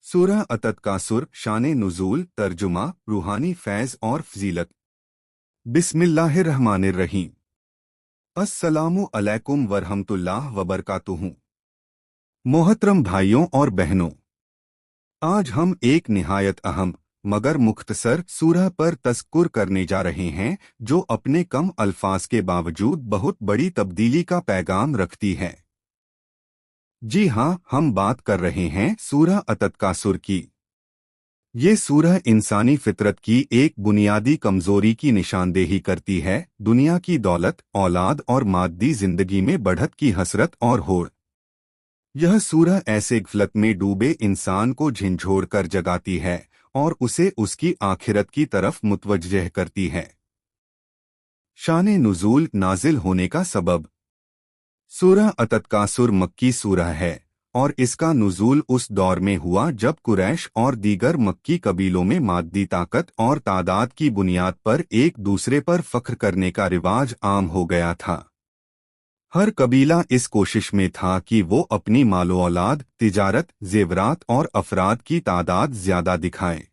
सूरह अत-तकासुर, शान नुज़ूल, तर्जुमा, रूहानी फैज़ और फजीलत। बिस्मिल्लाहिर्रहमानिर्रहीम। अस्सलामु अलैकुम वरहमतुल्लाह वबरकातुहू। मोहतरम भाइयों और बहनों, आज हम एक निहायत अहम मगर मुख्तसर सूरह पर तज़कुर करने जा रहे हैं जो अपने कम अल्फाज के बावजूद बहुत बड़ी तब्दीली का पैगाम रखती है। जी हाँ, हम बात कर रहे हैं सूरह अत-तकासुर की। ये सूरह इंसानी फितरत की एक बुनियादी कमजोरी की निशानदेही करती है, दुनिया की दौलत, औलाद और मादी जिंदगी में बढ़त की हसरत और होड़। यह सूरह ऐसे गफलत में डूबे इंसान को झिंझोड़ कर जगाती है और उसे उसकी आखिरत की तरफ मुतवज्जह करती है। शान नुज़ूल, नाजिल होने का सबब। सूरह अत-तकासुर मक्की सूरह है और इसका नुज़ूल उस दौर में हुआ जब कुरैश और दीगर मक्की कबीलों में मादी ताकत और तादाद की बुनियाद पर एक दूसरे पर फख्र करने का रिवाज आम हो गया था। हर कबीला इस कोशिश में था कि वो अपनी मालो औलाद, तिजारत, जेवरात और अफराद की तादाद ज्यादा दिखाएं।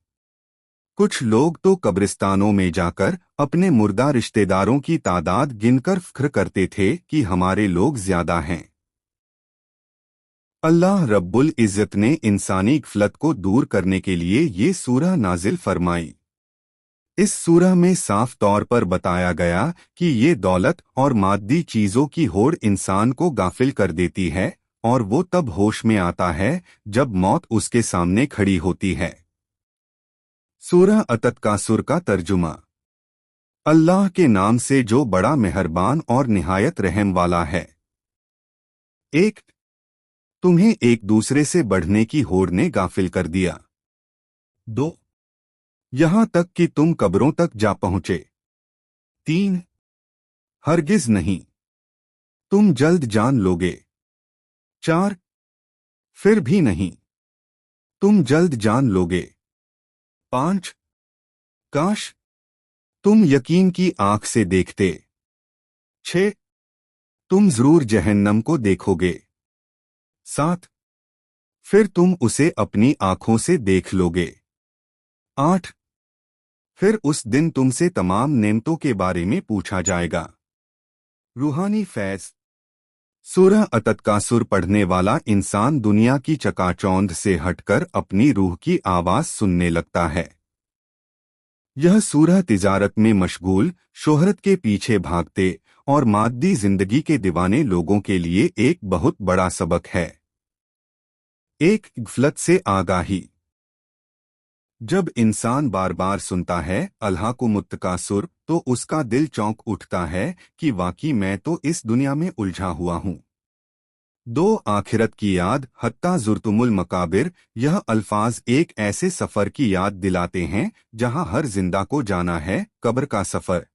कुछ लोग तो कब्रिस्तानों में जाकर अपने मुर्दा रिश्तेदारों की तादाद गिनकर फख्र करते थे कि हमारे लोग ज्यादा हैं। अल्लाह रब्बुल इज़्ज़त ने इंसानी गफलत को दूर करने के लिए ये सूरह नाजिल फरमाई। इस सूरह में साफ तौर पर बताया गया कि ये दौलत और मादी चीजों की होड़ इंसान को गाफिल कर देती है और वो तब होश में आता है जब मौत उसके सामने खड़ी होती है। सूरह अत-तकासुर का तर्जुमा। अल्लाह के नाम से जो बड़ा मेहरबान और निहायत रहम वाला है। एक, तुम्हें एक दूसरे से बढ़ने की होड़ ने गाफिल कर दिया। 2, यहां तक कि तुम कब्रों तक जा पहुंचे। 3, हरगिज नहीं, तुम जल्द जान लोगे। 4, फिर भी नहीं, तुम जल्द जान लोगे। 5, काश तुम यकीन की आंख से देखते। 6, तुम जरूर जहन्नम को देखोगे। 7, फिर तुम उसे अपनी आंखों से देख लोगे। 8, फिर उस दिन तुमसे तमाम नेमतों के बारे में पूछा जाएगा। रूहानी फैज़। सूरह अत-तकासुर पढ़ने वाला इंसान दुनिया की चकाचौंध से हटकर अपनी रूह की आवाज सुनने लगता है। यह सूरह तिजारत में मशगूल, शोहरत के पीछे भागते और मादी जिंदगी के दीवाने लोगों के लिए एक बहुत बड़ा सबक है। एक, गफलत से आगाही। जब इंसान बार बार सुनता है अल्हाकुमुत-तकासुर तो उसका दिल चौंक उठता है कि वाकई मैं तो इस दुनिया में उलझा हुआ हूँ। 2, आखिरत की याद, हत्ता ज़ुरतुमुल मकाबिर। यह अल्फाज एक ऐसे सफ़र की याद दिलाते हैं जहाँ हर जिंदा को जाना है, कब्र का सफ़र।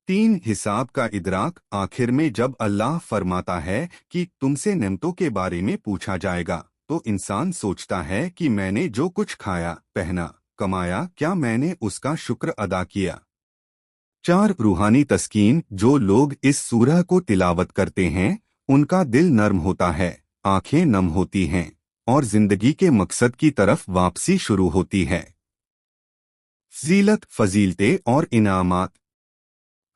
3, हिसाब का इदराक। आखिर में जब अल्लाह फरमाता है कि तुमसे नेमतों के बारे में पूछा जाएगा तो इंसान सोचता है कि मैंने जो कुछ खाया, पहना, कमाया, क्या मैंने उसका शुक्र अदा किया। 4, रूहानी तस्कीन। जो लोग इस सूरह को तिलावत करते हैं उनका दिल नर्म होता है, आंखें नम होती हैं और जिंदगी के मकसद की तरफ वापसी शुरू होती है। फजीलत, फजीलतें और इनामात।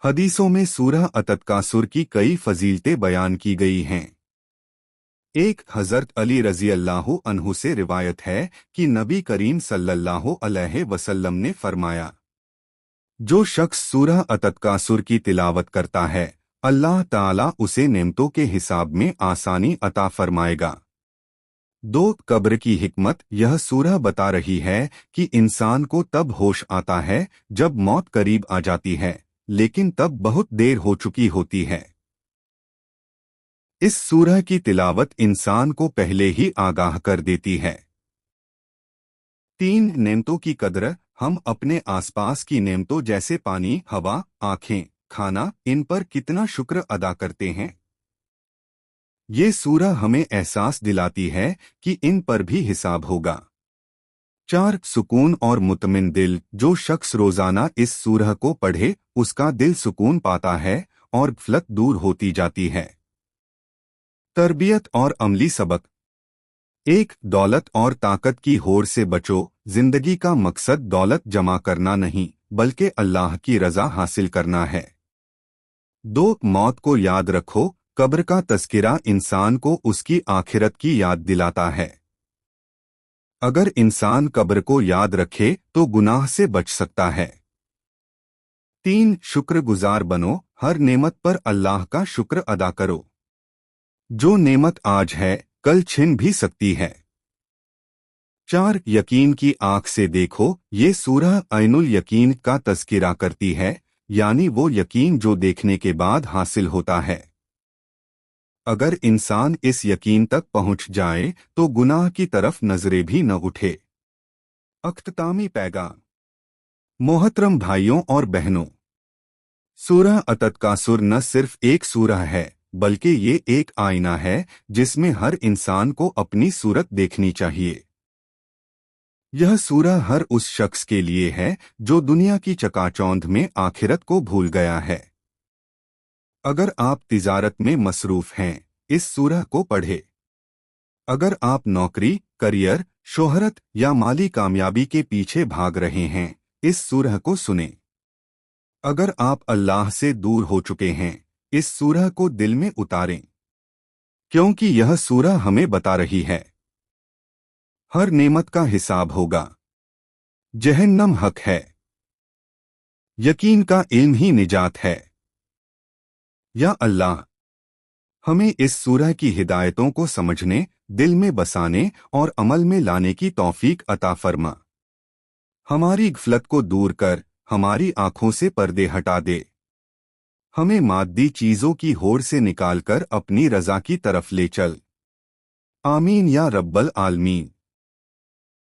हदीसों में सूरह अत-तकासुर की कई फजीलतें बयान की गई हैं। एक, हज़रत अली रज़ी अल्लाह अन्हु से रिवायत है कि नबी करीम सल्लल्लाहु अलैहि वसल्लम ने फरमाया, जो शख्स सूरह अत-तकासुर की तिलावत करता है अल्लाह ताला उसे नेमतों के हिसाब में आसानी अता फरमाएगा। 2, कब्र की हिकमत। यह सूरह बता रही है कि इंसान को तब होश आता है जब मौत करीब आ जाती है, लेकिन तब बहुत देर हो चुकी होती है। इस सूरह की तिलावत इंसान को पहले ही आगाह कर देती है। 3, नेमतों की कदर। हम अपने आसपास की नेमतों जैसे पानी, हवा, आँखें, खाना, इन पर कितना शुक्र अदा करते हैं। ये सूरह हमें एहसास दिलाती है कि इन पर भी हिसाब होगा। 4, सुकून और मुतमिन दिल। जो शख्स रोजाना इस सूरह को पढ़े उसका दिल सुकून पाता है और गफलत दूर होती जाती है। तरबियत और अमली सबक। एक, दौलत और ताकत की होड़ से बचो। जिंदगी का मकसद दौलत जमा करना नहीं, बल्कि अल्लाह की रजा हासिल करना है। 2, मौत को याद रखो। कब्र का तज़किरा इंसान को उसकी आखिरत की याद दिलाता है। अगर इंसान कब्र को याद रखे तो गुनाह से बच सकता है। 3, शुक्रगुजार बनो। हर नेमत पर अल्लाह का शुक्र अदा करो। जो नेमत आज है कल छिन भी सकती है। 4, यकीन की आंख से देखो। ये सूरह ऐनुल यकीन का तज़किरा करती है, यानी वो यकीन जो देखने के बाद हासिल होता है। अगर इंसान इस यकीन तक पहुंच जाए तो गुनाह की तरफ नजरें भी न उठे। अख्तामी पैगाम। मोहतरम भाइयों और बहनों, सूरह अतकासुर न सिर्फ एक सूरह है, बल्कि ये एक आईना है जिसमें हर इंसान को अपनी सूरत देखनी चाहिए। यह सूरह हर उस शख्स के लिए है जो दुनिया की चकाचौंध में आखिरत को भूल गया है। अगर आप तिजारत में मसरूफ हैं, इस सूरह को पढ़े। अगर आप नौकरी, करियर, शोहरत या माली कामयाबी के पीछे भाग रहे हैं, इस सूरह को सुने। अगर आप अल्लाह से दूर हो चुके हैं, इस सूरह को दिल में उतारें, क्योंकि यह सूरह हमें बता रही है हर नेमत का हिसाब होगा। जहन्नम हक है, यकीन का इल्म ही निजात है। या अल्लाह, हमें इस सूरह की हिदायतों को समझने, दिल में बसाने और अमल में लाने की तौफीक अता फरमा। हमारी गफलत को दूर कर हमारी आंखों से पर्दे हटा दे। हमें माद्दी चीजों की होड़ से निकालकर अपनी रजा की तरफ ले चल। आमीन या रब्बल आलमीन।